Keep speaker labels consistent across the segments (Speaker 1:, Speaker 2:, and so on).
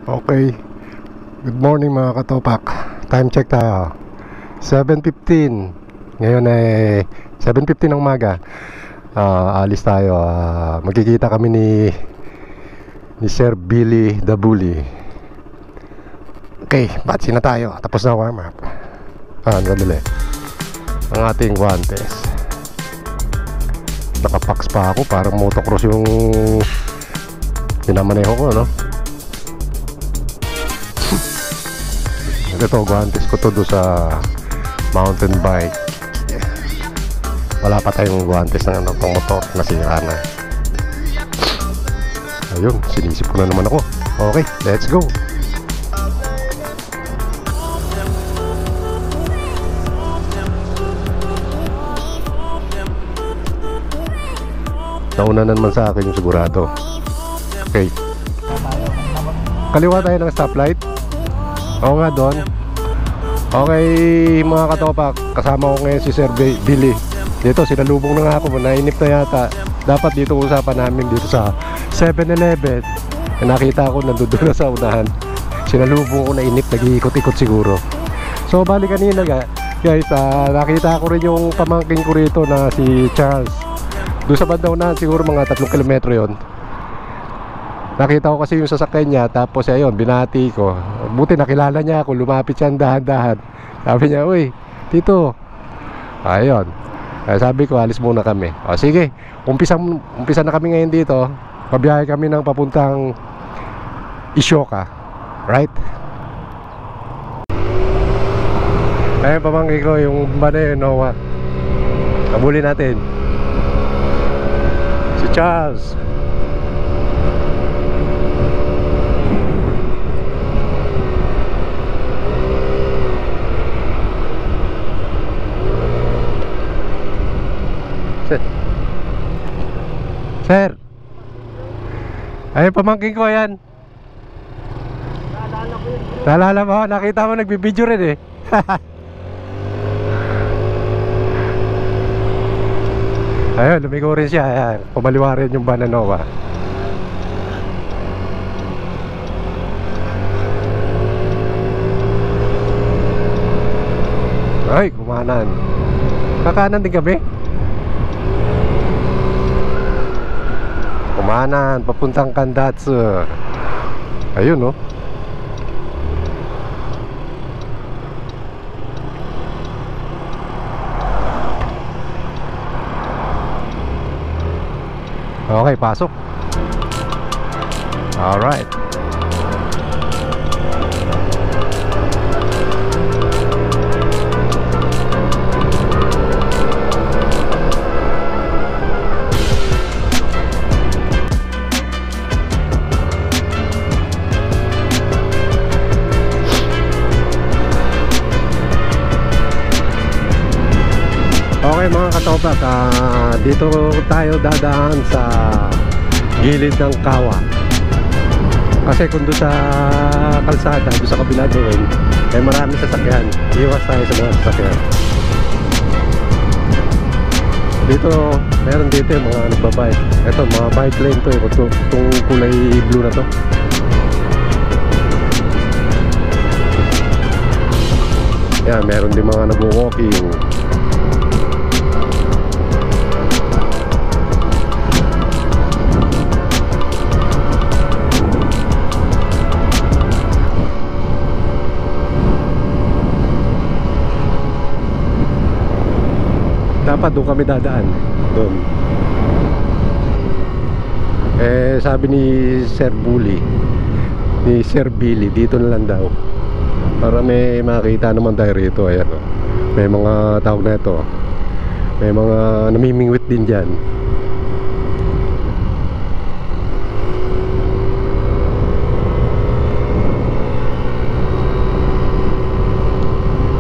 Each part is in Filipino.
Speaker 1: Okay. Good morning mga katopak. Time check tayo. 7:15. Ngayon ay 7:15 ng umaga. Alis tayo. Magkikita kami ni Sir Billy the Bully. Okay, batsi na tayo. Tapos na warm up. Sandali. Ang ating guantes. Nakapax pa ako. Parang motocross yung pinamaneho ko, no? Ito, guantes ko to do sa mountain bike. Wala pa tayong guantes ng pang motor, nasira na. Ayun, sinisip ko na naman ako. Okay, let's go. Nauna na naman sa akin yung sigurado. Okay, kaliwa tayo ng stoplight. Oo nga doon. Okay mga katopak, kasama ko ngayon si Sir Billy. Dito sinalubong na nga ako, nainip na yata. Dapat dito usapan namin dito sa 7-Eleven. Nakita ko nandun na sa unahan. Sinalubong ko, nainip, nag-iikot-ikot siguro. So bali kanina guys, nakita ko rin yung pamangkin ko rito na si Charles. Doon sa bandang unahan, siguro mga 3 kilometro yon. Nakita ko kasi yung sasakyan niya. Tapos ayun, binati ko. Buti nakilala niya ako. Lumapit siya dahan-dahan. Sabi niya, uy, Tito. Ayun, sabi ko, alis muna kami. O sige, umpisa na kami ngayon dito. Pabiyahe kami ng papuntang Isyoka. Right? Ayun, pamangkin ko yung bane, Noah. Kabuli natin si Charles. Sir, ayun pamangkin ko yan. Naalala mo, nakita mo nagbibideo rin eh. Ayun, lumigo rin siya. Ayan, pumaliwa rin yung Bananova. Ay, kumanan. Kakanan din kami. Kumanan, papuntang Kandatsu. Ayun, no? Okay, pasok. Alright. Okay mga katopak, dito tayo dadaan sa gilid ng Kawa. Kasi kung doon sa kalsada, doon sa kabila doon, marami sasakyan. Iwas tayo sa mga sasakyan. Dito, meron dito yung mga nagbabike. Ito, mga bike lane to, itong kulay blue na to. Yan, meron din mga nag-walking. Dapat doon kami dadaan. Doon. Sabi ni Sir Bully, ni Sir Billy, dito na lang daw. Para may makita naman tayo rito. Ayan, oh. May mga tawag na ito. May mga namimingwit din dyan.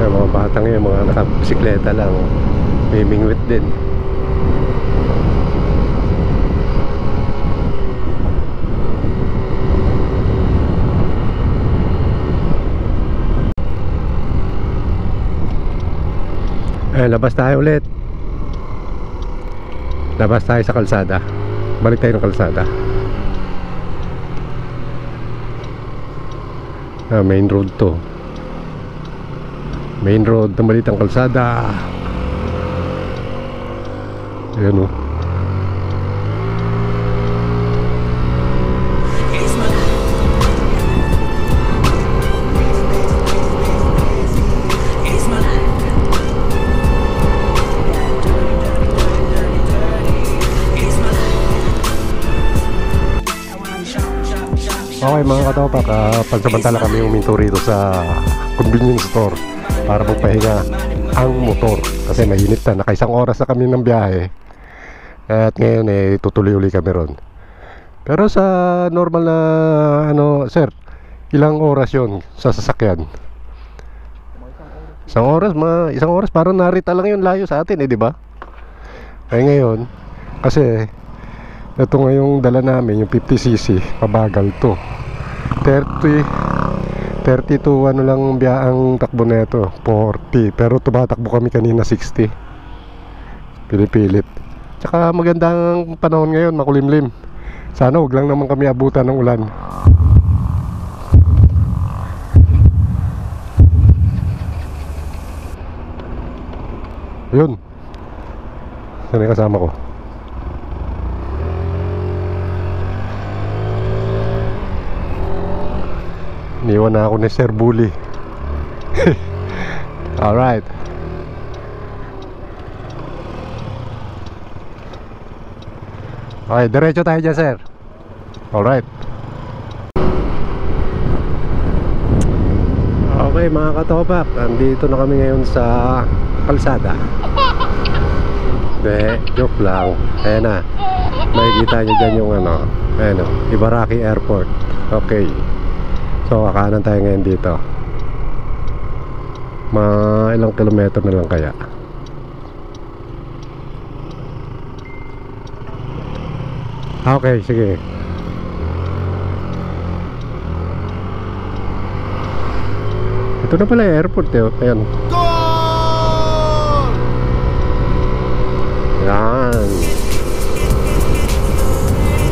Speaker 1: Mga bata ngayon, mga nakabisikleta lang, may mingwit din. Labas tayo ulit. Labas tayo sa kalsada. Balik tayo ng kalsada. Main road to. Main road ng Malitang Kalsada. Ayan o. Okay mga katopak, pansamantala kami huminto rito sa convenience store para magpahinga ang motor kasi mainit na, naka 1 oras na kami ng biyahe at ngayon tutuloy uli kami ron. Pero sa normal na sir, ilang oras yon sa sasakyan? 1 oras, 1 oras, parang narita lang yun layo sa atin di ba? Ay ngayon kasi ito nga yung dala namin, yung 50cc, pabagal to. 32 lang ang takbo na ito, 40. Pero tumatakbo kami kanina 60. Pinipilit. Tsaka magandang panahon ngayon, makulimlim. Sana huwag lang naman kami abutan ng ulan. Yun. Saan yung kasama ko? Niwan na ako ni Sir Bully. Alright. Okay, diretso tayo dyan sir. Alright. Okay mga katopak, andito na kami ngayon sa kalsada. Joke lang. Ayan na, makikita nyo dyan yung ayan Ibaraki Airport. Okay. So kakanan tayo ngayon dito. Ilang kilometro na lang kaya. Okay, sige. Ito na pala yung airport ayan. Yan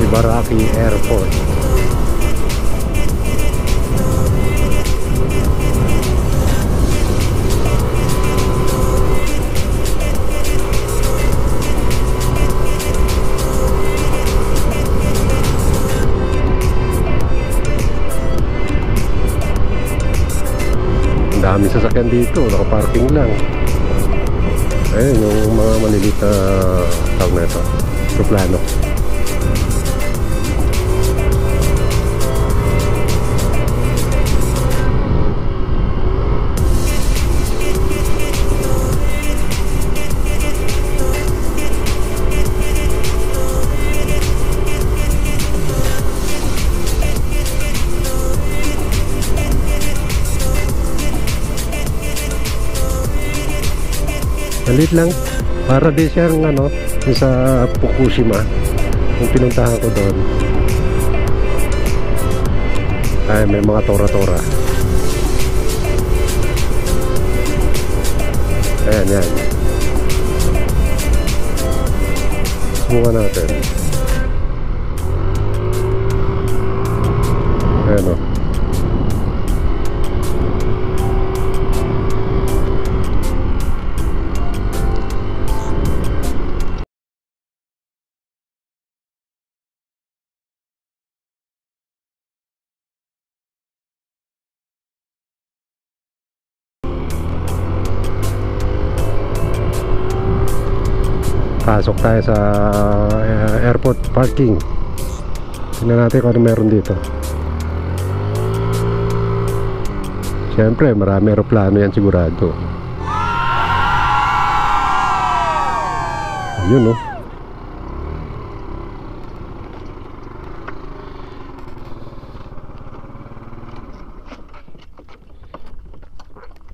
Speaker 1: Ibaraki Airport. Dami sasakyan dito, nakaparking lang. Ayun yung mga maliliit na tawag na ito, aeroplano. Malit lang, para di siyang yung sa Fukushima yung pinuntahan ko doon. Ay, may mga tora-tora. Ayan, yan. Subukan natin. Ayan o. Pasok tayo sa airport parking. Tingnan natin kung ano meron dito. Siyempre marami aeroplano yan sigurado. Yun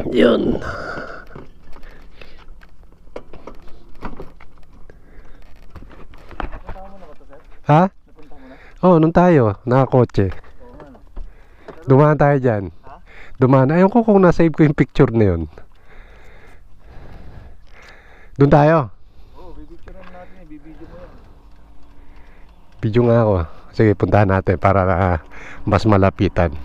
Speaker 1: Yun. Ha? Oo, nung tayo, nakakotse. Dumaan tayo dyan. Dumaan, ayun ko kung nasave ko yung picture na yun. Doon tayo.
Speaker 2: Oo, bibicture natin, bibidyo mo yan.
Speaker 1: Video nga ako. Sige, puntahan natin para mas malapitan.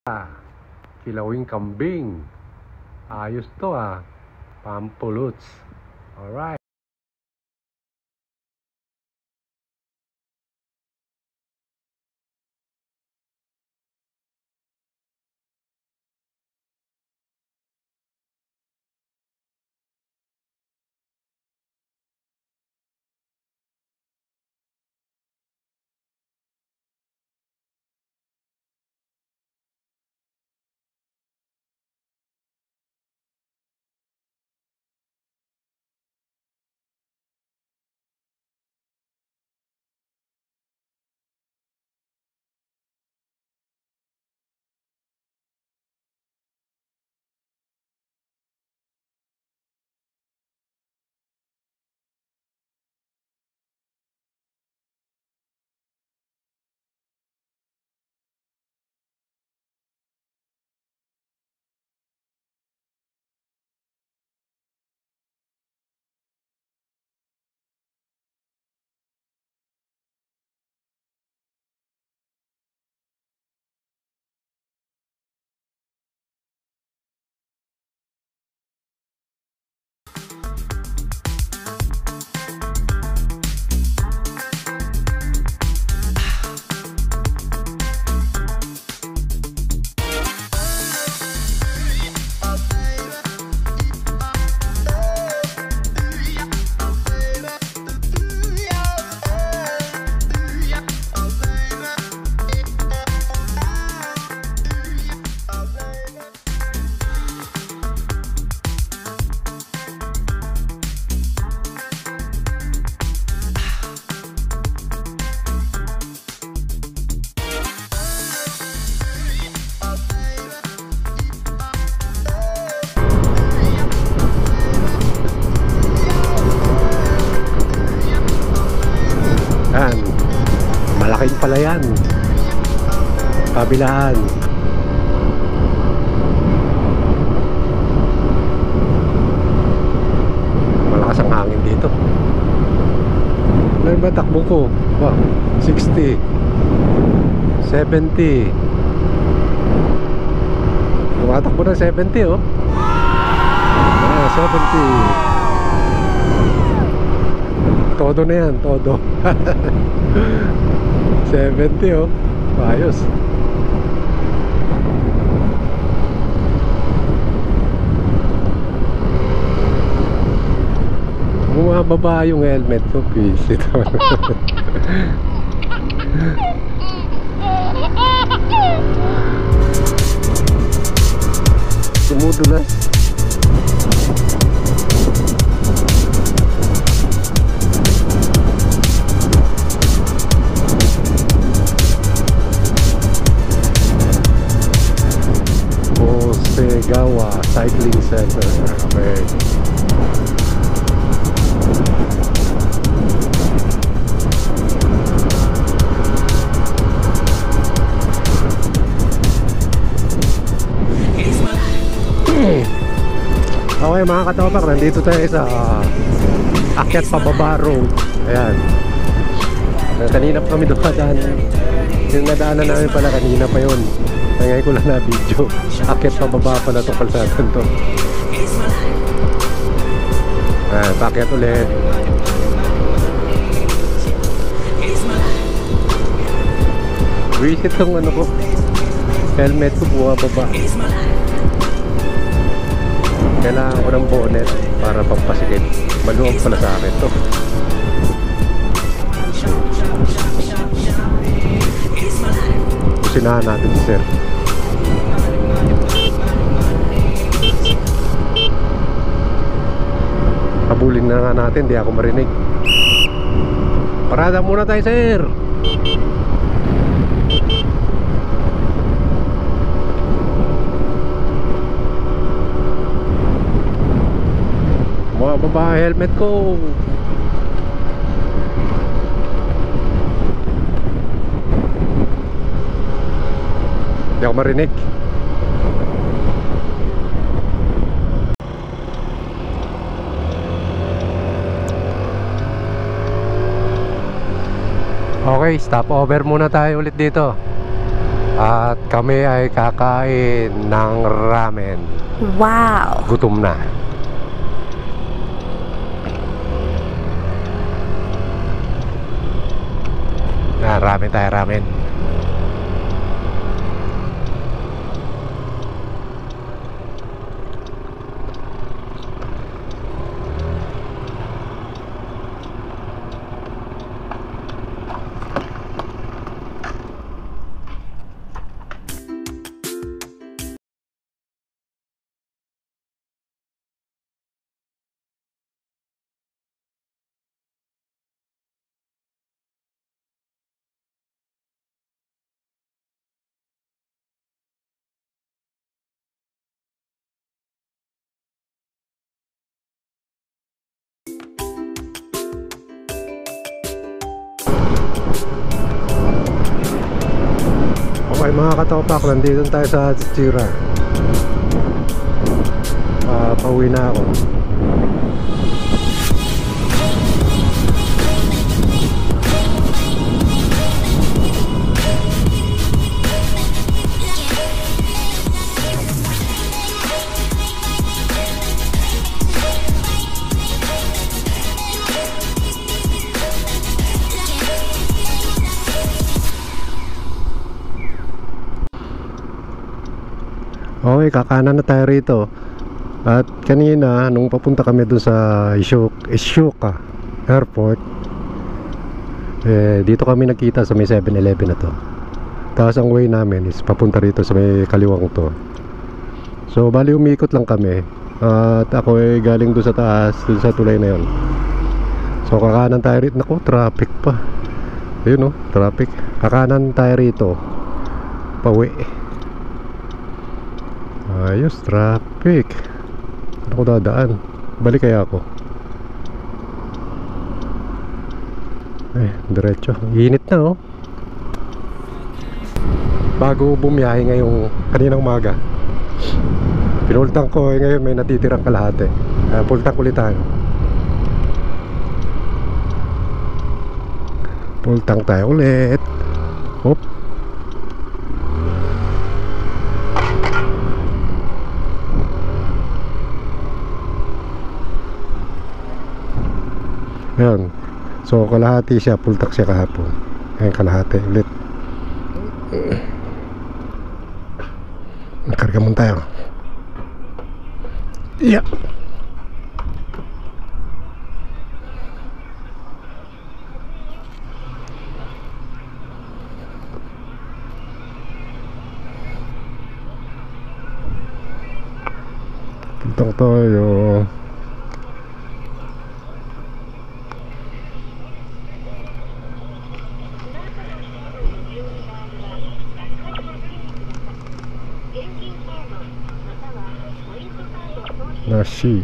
Speaker 1: Kilawing kambing. Ayos to ah. Pampuluts. Alright. Yan. Malaking pala yan. Kabilaan. Malakas ang hangin dito. Ano ba takbo ko? Wow, 60 70. Tumatakbo ng 70 oh. 70. Todo na yan, todo. 70 oh. Ayos. Bumababa yung helmet ko, pisit. Tumudulas. Gawa Cycling Center. Okay. Okay mga katopak, nandito tayo sa Akyat Pababa Road. Ayan. Kanina pa kami dumadaan. Yung nadaanan namin pala kanina pa yun. Ngayon ko lang na video. Akyat pababa pala itong kalsatan to. Pakyat ulit. Visit tong ano ko. Helmet ko bumababa. Kailangan ko ng bonnet para pampasikip. Maluwag pala sa akin to. Pusinahan natin si sir. Habulin na nga natin, di ako marinig. Parada muna tayo sir. Mga babae helmet ko. Di ako marinig. Okay, stop over muna tayo ulit dito. At kami ay kakain ng ramen.
Speaker 3: Wow!
Speaker 1: Gutom na. Ramen tayo, ramen. Okay mga katopak, nandito tayo sa Chira. Pauwi na ako. Okay, kakanan na tayo rito. At kanina, nung papunta kami dun sa Ishuka Airport, dito kami nakita sa may 7-Eleven na to. Tapos ang way namin is papunta rito sa may kaliwang to. So bali umikot lang kami. At ako ay galing dun sa taas, dun sa tulay na yon. So kakanan tayo rito. Naku, traffic pa. Ayun, no, traffic. Kakanan tayo rito, pauwi. Ayos, traffic. Ano ko dadaan? Balik kaya ako? Diretso. Init na, oh. Bago bumiyahe ngayong kaninang umaga, pinultang ko, ngayon may natitirang kalahati. Pultang ulit tayo. Pultang tayo ulit. Hop. Ayan. So kalahati siya, pultak siya kahapon. Ngayon kalahati ulit. Karga muna tayo. Yeah. Pultak tayo. Nashi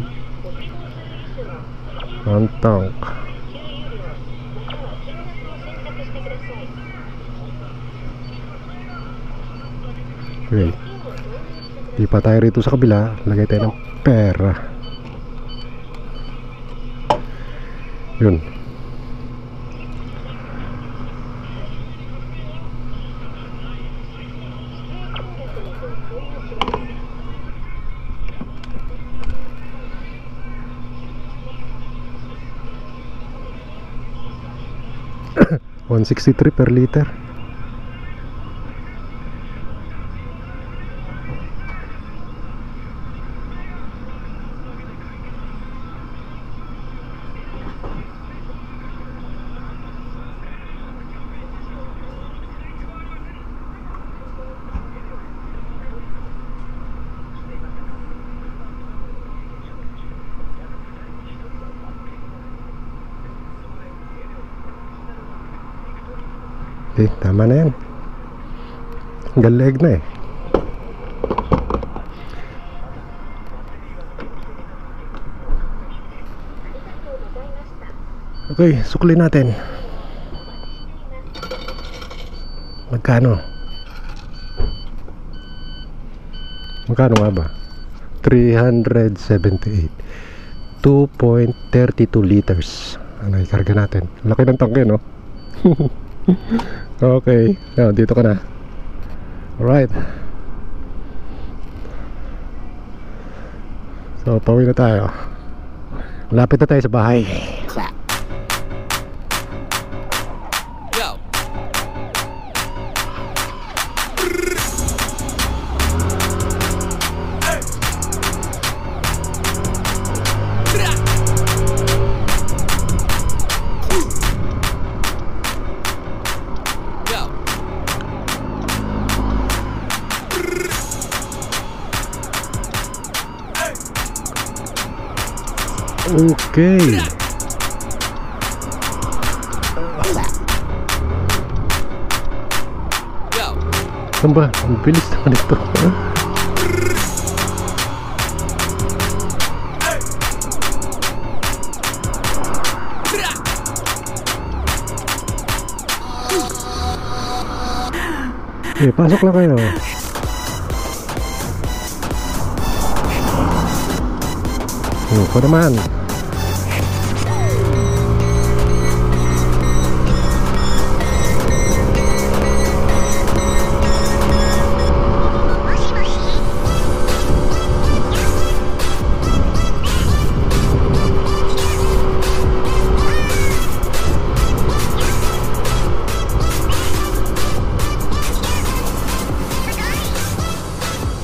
Speaker 1: Antang. Okay, di pa tayo rito sa kabila. Lagay tayo ng pera. Yun. $163 per liter. Tama na yan. Galeg na eh. Okay, sukli natin. Magkano? Magkano nga ba? 378. 2.32 liters. Ano, ikarga natin. Laki ng tangke, no? Okay, dito ka na. Alright. So, pauwi na tayo. Lapit na tayo sa bahay.
Speaker 3: Go. Go.
Speaker 1: Okay.
Speaker 3: Go.
Speaker 1: Saan ba? Ang bilis naman ito. Pasok lang kayo. Ko naman.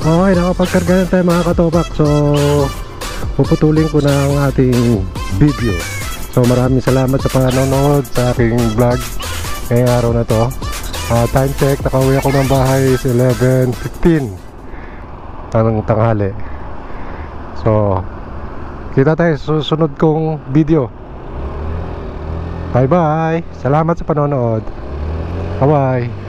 Speaker 1: Okay, nakapagkarga na tayo mga katopak. So, puputulin ko na ang ating video. So, maraming salamat sa panonood sa aking vlog ngayong araw na to. Time check, nakauwi ako ng bahay is 11:15 ng tanghali. So, kita tayo sa susunod kong video. Bye bye. Salamat sa panonood. Bye bye.